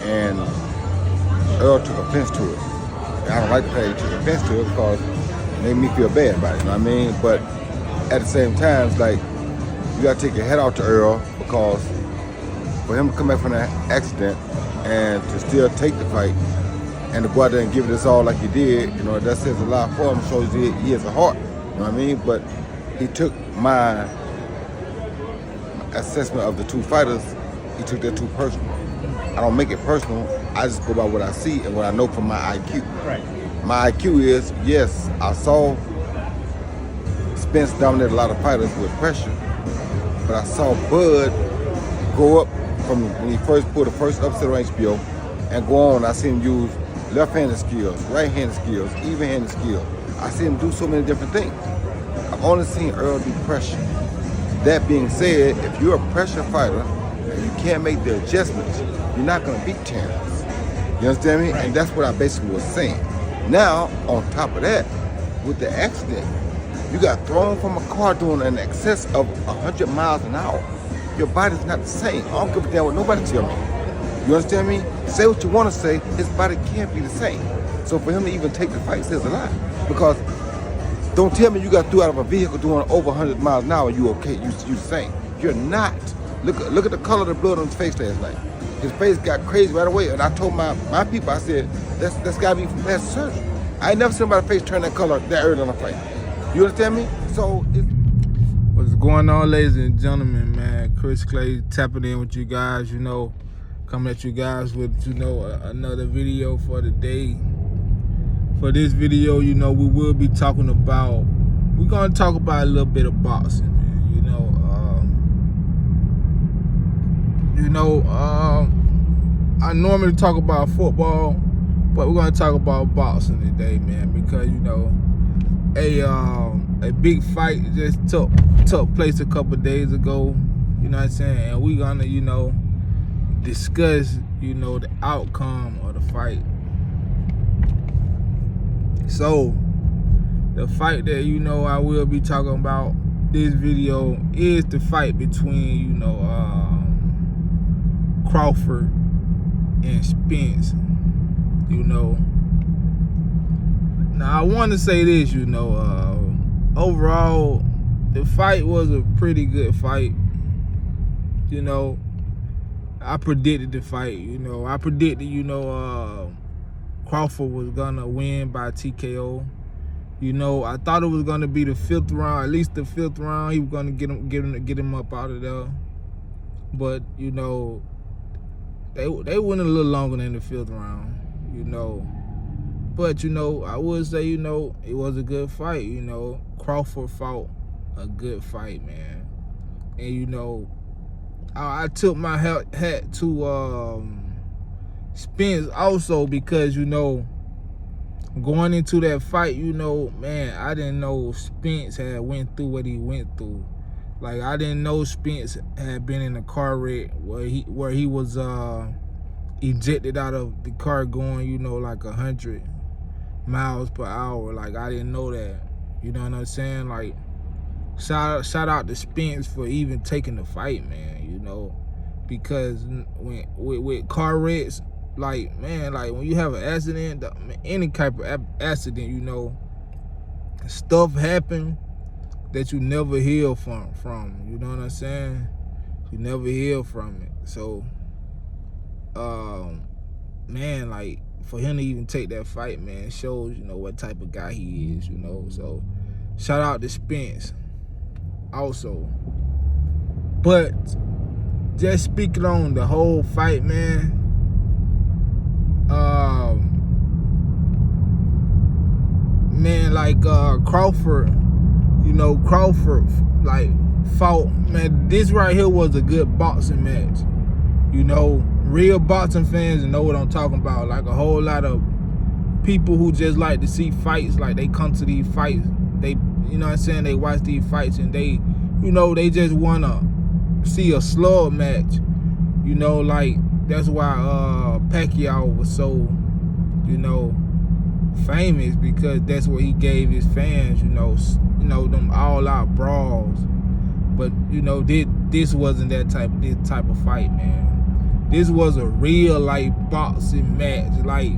and Earl took offense to it. And I don't like the fact he took offense to it because it made me feel bad about it, you know what I mean? But at the same time, it's like, you gotta take your head out to Earl, because for him to come back from that accident and to still take the fight and to go out there and give it his all like he did, you know, that says a lot for him, shows he has a heart, you know what I mean? But he took my assessment of the two fighters, he took that too personal. I don't make it personal, I just go by what I see and what I know from my IQ. Right. My IQ is, yes, I saw Spence dominate a lot of fighters with pressure, but I saw Bud grow up from when he first pulled the first upset on HBO and go on. I seen him use left-handed skills, right-handed skills, even-handed skills. I seen him do so many different things. I've only seen Earl do pressure. That being said, if you're a pressure fighter and you can't make the adjustments, you're not going to beat Terrence. You understand me? And that's what I basically was saying. Now, on top of that, with the accident, you got thrown from a car doing an excess of 100 miles an hour. Your body's not the same. I don't give a damn what nobody tell me. You understand me? Say what you want to say, his body can't be the same. So for him to even take the fight says a lot. Because don't tell me you got through out of a vehicle doing over 100 miles an hour and you okay, you the same. You're not. Look at the color of the blood on his face last night. His face got crazy right away. And I told my people, I said, that's got to be from plastic surgery. I ain't never seen my face turn that color that early on a fight. You understand me? So what's going on, ladies and gentlemen, man? Chris Clay tapping in with you guys, you know, coming at you guys with, you know, another video for the day. For this video, you know, we're going to talk about a little bit of boxing, man. I normally talk about football, but we're going to talk about boxing today, man, because, you know, a big fight just took place a couple of days ago, you know what I'm saying? And we're gonna, you know, discuss, you know, the outcome of the fight. So, the fight that, you know, I will be talking about this video is the fight between, you know, Crawford and Spence, you know. Now, I want to say this, you know, overall, the fight was a pretty good fight. You know, I predicted the fight, you know. I predicted, you know, Crawford was going to win by TKO. You know, I thought it was going to be the fifth round, at least the fifth round. He was going to get him up out of there. But, you know, they went a little longer than the fifth round, you know. But, you know, I would say, you know, it was a good fight, you know. Crawford fought a good fight, man. And, you know, I took my hat to Spence also because, you know, going into that fight, you know, man, I didn't know Spence had went through what he went through. Like, I didn't know Spence had been in a car wreck where he was ejected out of the car going, you know, like 100 miles per hour. Like, I didn't know that. You know what I'm saying? Like, shout out to Spence for even taking the fight, man, you know. Because with car wrecks, like, man, like when you have an accident, any type of accident, you know, stuff happen that you never heal from, you know what I'm saying? You never heal from it. So, man, like, for him to even take that fight, man, shows, you know, what type of guy he is, you know. So, shout out to Spence also. But, just speaking on the whole fight, man, like, Crawford, you know, like, fought, man, this right here was a good boxing match. You know, real boxing fans know what I'm talking about. Like, a whole lot of people who just like to see fights, like, they come to these fights, they, you know what I'm saying, they watch these fights and they, you know, they just want to see a slug match. You know, like, that's why Pacquiao was so, you know, famous, because that's what he gave his fans, you know, them all-out brawls. But, you know, this wasn't this type of fight, man. This was a real life boxing match. Like,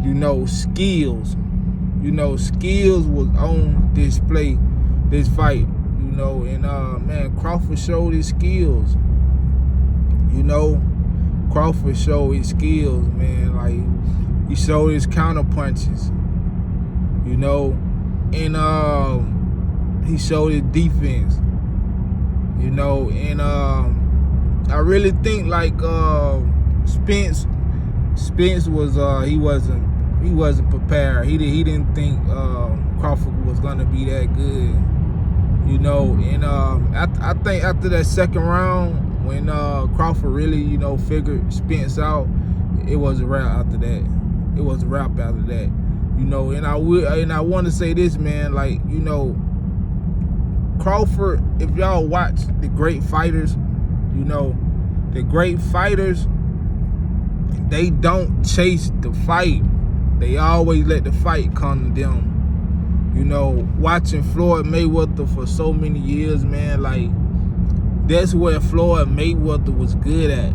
you know, skills. You know, skills was on display this fight. You know, and man, Crawford showed his skills. You know, Crawford showed his skills, man. Like, he showed his counter punches. You know, and he showed his defense. You know, and I really think like Spence was he wasn't prepared. He didn't think Crawford was gonna be that good. You know, and I think after that second round, when Crawford really, you know, figured Spence out, it was a wrap after that. It was a wrap after that. You know, and I want to say this, man, like, you know, Crawford, if y'all watch the great fighters, you know, the great fighters, they don't chase the fight. They always let the fight come to them. You know, watching Floyd Mayweather for so many years, man, like, that's where Floyd Mayweather was good at.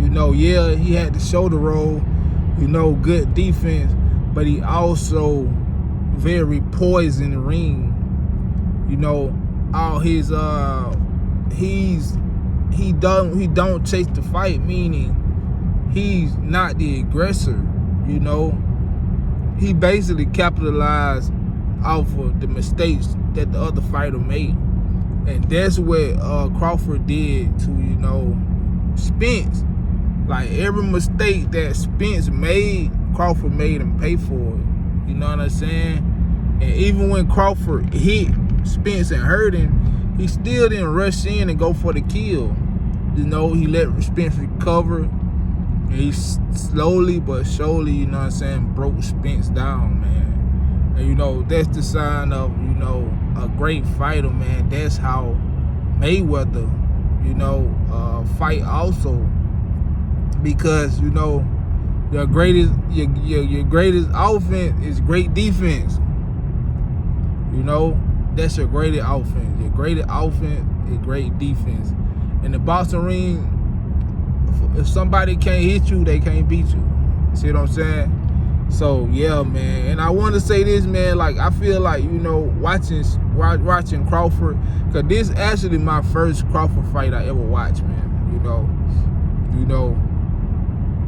You know, yeah, he had the shoulder roll, you know, good defense, but he also very poised in the ring. You know, all his he don't chase the fight, meaning he's not the aggressor. You know, he basically capitalized off of the mistakes that the other fighter made, and that's what Crawford did to, you know, Spence. Like, every mistake that Spence made, Crawford made him pay for it. You know what I'm saying? And even when Crawford hit Spence and hurt him, he still didn't rush in and go for the kill. You know, he let Spence recover, and he slowly but surely, you know what I'm saying, broke Spence down, man. And, you know, that's the sign of, you know, a great fighter, man. That's how Mayweather, you know, fight also. Because, you know, your greatest offense is great defense. You know, that's your greatest offense. Your greatest offense is great defense. In the boxing ring, if somebody can't hit you, they can't beat you. See what I'm saying? So yeah, man. And I want to say this, man. Like, I feel like, you know, watching Crawford, cause this is actually my first Crawford fight I ever watched, man. You know.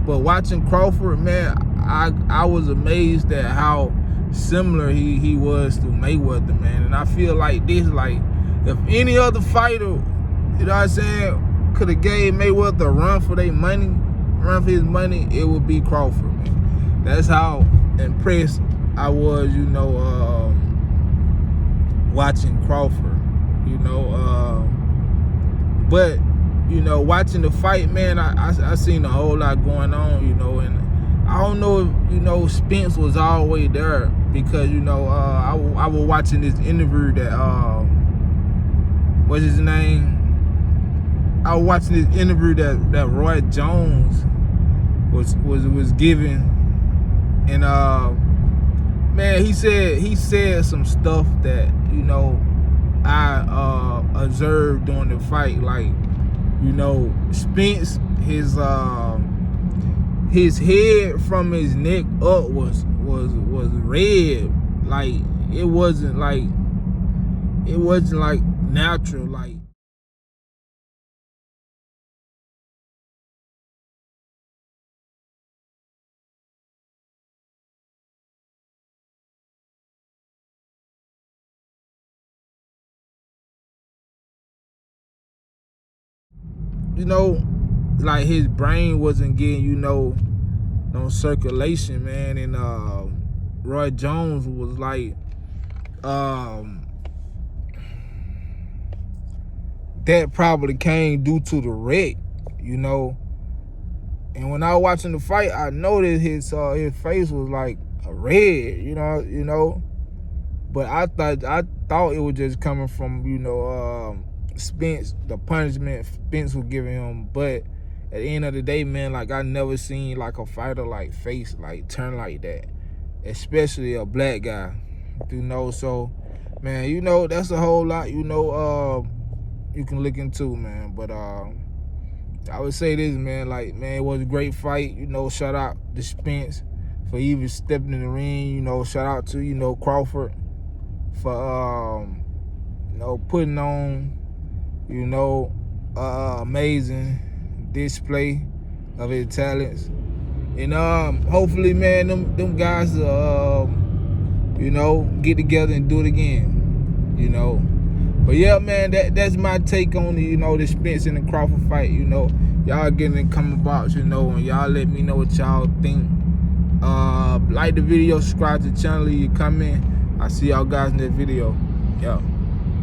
But watching Crawford, man, I was amazed at how similar he was to Mayweather, man. And I feel like this, like, if any other fighter, you know what I'm saying, could have gave Mayweather a run for his money, it would be Crawford, man. That's how impressed I was, you know, watching Crawford, you know. But, you know, watching the fight, man, I seen a whole lot going on, you know, and I don't know if, you know, Spence was all the way there, because, you know, I was watching this interview that, what's his name? I was watching this interview that Roy Jones was giving, and man, he said some stuff that, you know, I observed during the fight. Like, you know, Spence, his head from his neck up was red. Like, it wasn't like natural. Like, you know, like, his brain wasn't getting, you know, no circulation, man. And Roy Jones was like, that probably came due to the wreck, you know. And when I was watching the fight, I noticed his face was like a red, you know. But I thought it was just coming from, you know, Spence, the punishment Spence was giving him. But at the end of the day, man, like, I never seen like a fighter like face like turn like that, especially a black guy, you know. So, man, you know, that's a whole lot, you know, you can look into, man. But I would say this, man. Like, man, it was a great fight. You know, shout out to Spence for even stepping in the ring. You know, shout out to, you know, Crawford for you know, putting on, you know, amazing display of his talents. And hopefully, man, them guys you know, get together and do it again. You know. But yeah, man, that's my take on the, you know, the Spence and the Crawford fight. You know, y'all get in the comment box, you know, and y'all let me know what y'all think. Like the video, subscribe to the channel, leave your comment. I'll see y'all guys in that video. Yo.